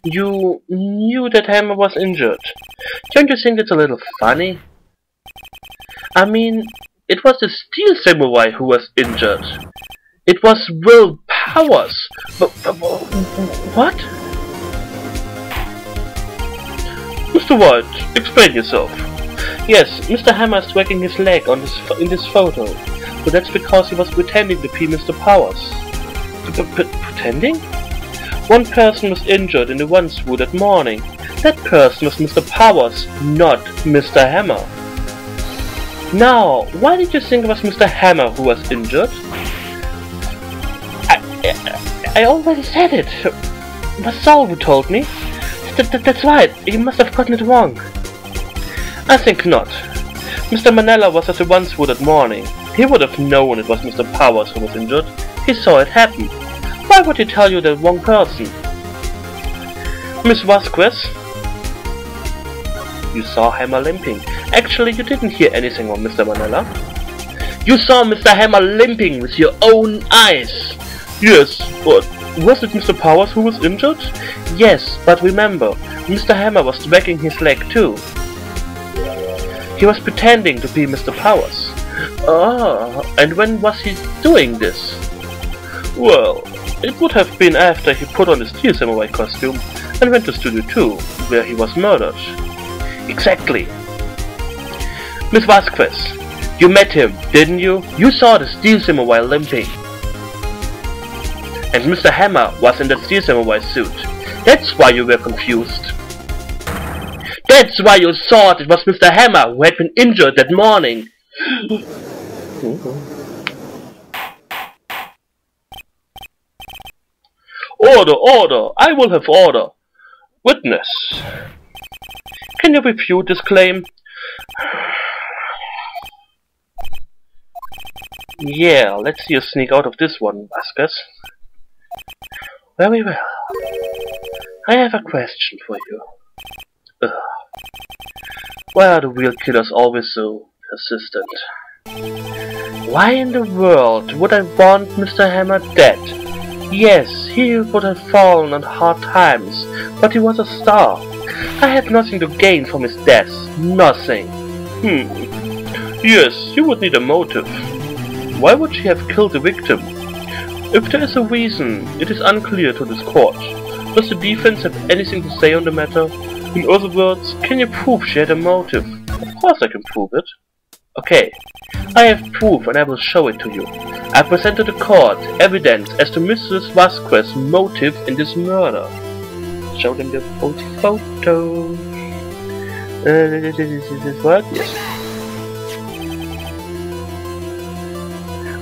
You knew that Hammer was injured. Don't you think it's a little funny? I mean, it was the Steel Samurai who was injured. It was Will Powers. But what? Mr. Wright, explain yourself. Yes, Mr. Hammer is dragging his leg on in this photo. But that's because he was pretending to be Mr. Powers. Pretending? One person was injured in the run-through that morning. That person was Mr. Powers, not Mr. Hammer. Now, why did you think it was Mr. Hammer who was injured? I already said it. It was Saul who told me. That's right, he must have gotten it wrong. I think not. Mr. Manella was at the run-through that morning. He would have known it was Mr. Powers who was injured. He saw it happen. Why would he tell you the wrong person? Miss Vasquez? You saw Hammer limping. Actually, you didn't hear anything from Mr. Manella. You saw Mr. Hammer limping with your own eyes. Yes, but was it Mr. Powers who was injured? Yes, but remember, Mr. Hammer was dragging his leg too. He was pretending to be Mr. Powers. Ah, and when was he doing this? Well, it would have been after he put on his Steel Samurai costume and went to Studio 2, where he was murdered. Exactly. Miss Vasquez, you met him, didn't you? You saw the Steel Samurai limping. And Mr. Hammer was in that Steel Samurai suit. That's why you were confused. That's why you thought it was Mr. Hammer who had been injured that morning. Order, order! I will have order! Witness! Can you refute this claim? Yeah, let's see you sneak out of this one, Vasquez. Very well. I have a question for you. Why are the real killers always so persistent? Why in the world would I want Mr. Hammer dead? Yes, he would have fallen on hard times, but he was a star. I had nothing to gain from his death. Nothing. Yes, you would need a motive. Why would she have killed the victim? If there is a reason, it is unclear to this court. Does the defense have anything to say on the matter? In other words, can you prove she had a motive? Of course I can prove it. Okay, I have proof and I will show it to you. I present to the court evidence as to Mrs. Vasquez's motive in this murder. Show them the photo. What? Yes.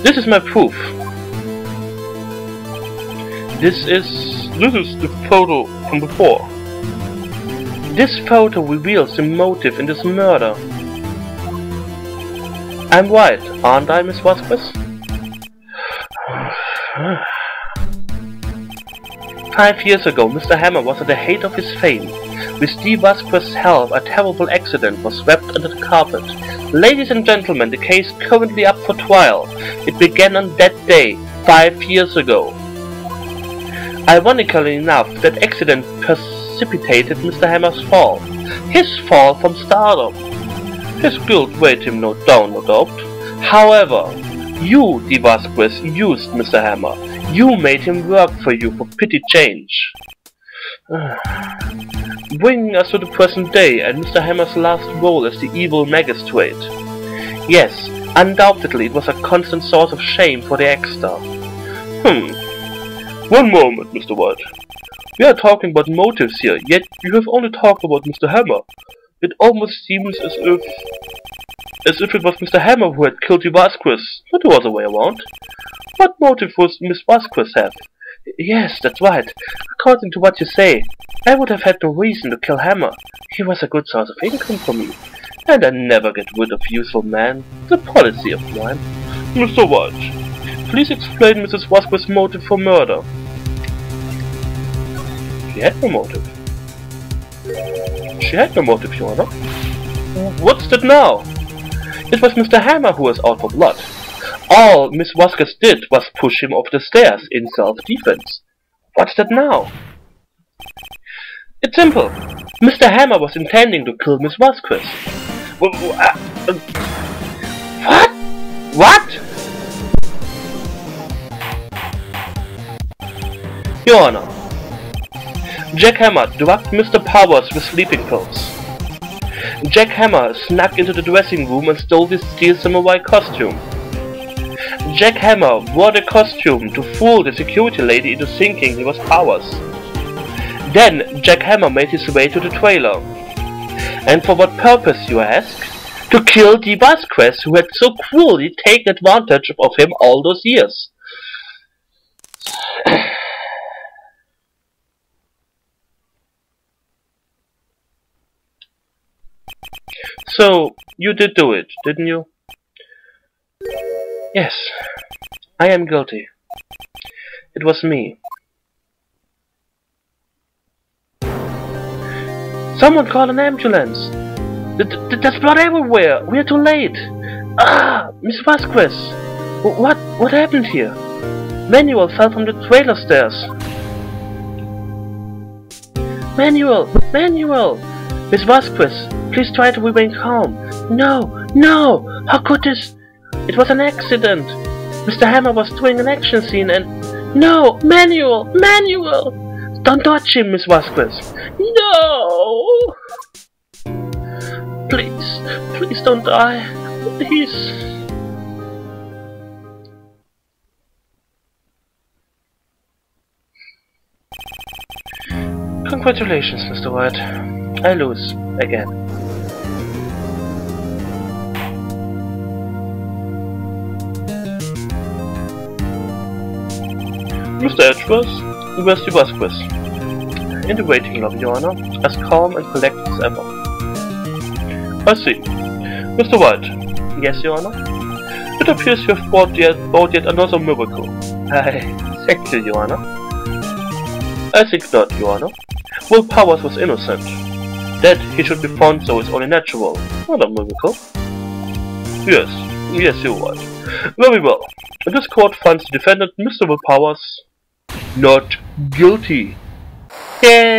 This is my proof. This is the photo from before. This photo reveals the motive in this murder. I'm right, aren't I, Miss Vasquez? 5 years ago, Mr. Hammer was at the height of his fame. With Steve Vasquez's help, a terrible accident was swept under the carpet. Ladies and gentlemen, the case currently up for trial. It began on that day, 5 years ago. Ironically enough, that accident precipitated Mr. Hammer's fall. His fall from stardom. His guilt weighed him down, no doubt. However, you, De Vasquez, used Mr. Hammer. You made him work for you for petty change. Bringing us to the present day and Mr. Hammer's last role as the evil magistrate. Yes, undoubtedly it was a constant source of shame for the actor. One moment, Mr. Wright. We are talking about motives here, yet you have only talked about Mr. Hammer. It almost seems as if it was Mr. Hammer who had killed the Vasquez, not the other way around. What motive would Miss Vasquez have? Yes, that's right. According to what you say, I would have had no reason to kill Hammer. He was a good source of income for me, and I never get rid of useful men. It's a policy of mine. Mr. Wright, please explain Mrs. Vasquez's motive for murder. She had no motive. She had no motive, Your Honor. What's that now? It was Mr. Hammer who was out for blood. All Miss Vasquez did was push him off the stairs in self-defense. What's that now? It's simple. Mr. Hammer was intending to kill Miss Vasquez. What? What? Your Honor, Jack Hammer drugged Mr. Powers with sleeping pills. Jack Hammer snuck into the dressing room and stole his Steel Samurai costume. Jack Hammer wore the costume to fool the security lady into thinking he was Powers. Then Jack Hammer made his way to the trailer. And for what purpose, you ask? To kill Dee Vasquez, who had so cruelly taken advantage of him all those years. So, you did do it, didn't you? Yes, I am guilty. It was me. Someone call an ambulance! There's blood everywhere! We are too late! Ah! Miss Vasquez! What happened here? Manuel fell from the trailer stairs! Manuel! Manuel! Miss Vasquez, please try to remain calm. No! No! How could this? It was an accident! Mr. Hammer was doing an action scene and... No! Manuel! Manuel! Don't touch him, Miss Vasquez! No! Please, please don't die. Please. Congratulations, Mr. Wright. I lose again. Mr. Edgeworth, where's Dee Vasquez? In the waiting lobby, Your Honor, as calm and collected as ever. I see. Mr. Wright. Yes, Your Honor? It appears you have brought yet another miracle. Thank you, Your Honor. I think not, Your Honor. Will Powers was innocent. That he should be found so is only natural, not a miracle. Yes, you're right. Very well. This court finds the defendant, Mr. Will Powers, not guilty. Yay!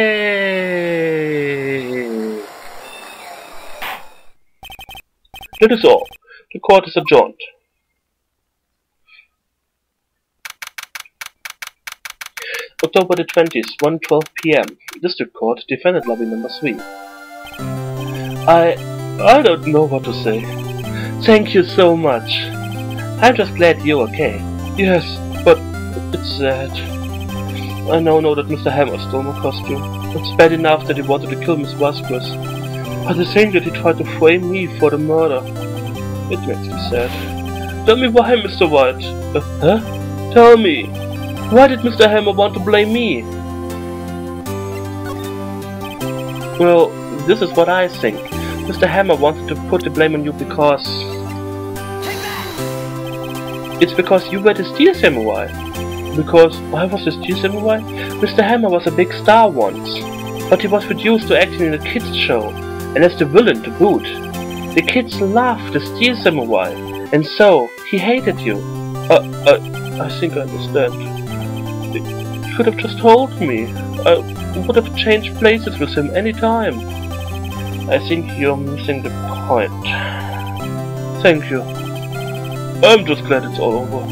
That is all. The court is adjourned. October the 20th, 1:12 p.m. District Court, Defendant Lobby number 3. I don't know what to say. Thank you so much. I'm just glad you're okay. Yes, but it's sad. I now know that Mr. Hammer stole my costume. It's bad enough that he wanted to kill Miss Vasquez, but the thing that he tried to frame me for the murder, it makes me sad. Tell me why, Mr. Wright. Huh? Tell me. Why did Mr. Hammer want to blame me? Well, this is what I think. Mr. Hammer wanted to put the blame on you because... It's because you were the Steel Samurai. Because I was the Steel Samurai? Mr. Hammer was a big star once, but he was reduced to acting in a kids show, and as the villain to boot. The kids loved the Steel Samurai, and so he hated you. I think I understand. You could have just told me. I would have changed places with him any time. I think you're missing the point. Thank you. I'm just glad it's all over.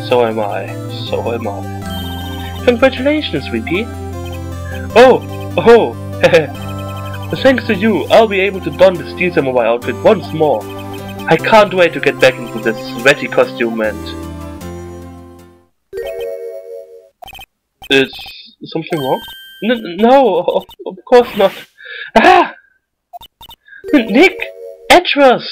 So am I. So am I. Congratulations, VP. Oh! Thanks to you, I'll be able to don the Steel Samurai outfit once more. I can't wait to get back into this sweaty costume and... Is something wrong? No, of course not. Ah! Nick! Edgeworth!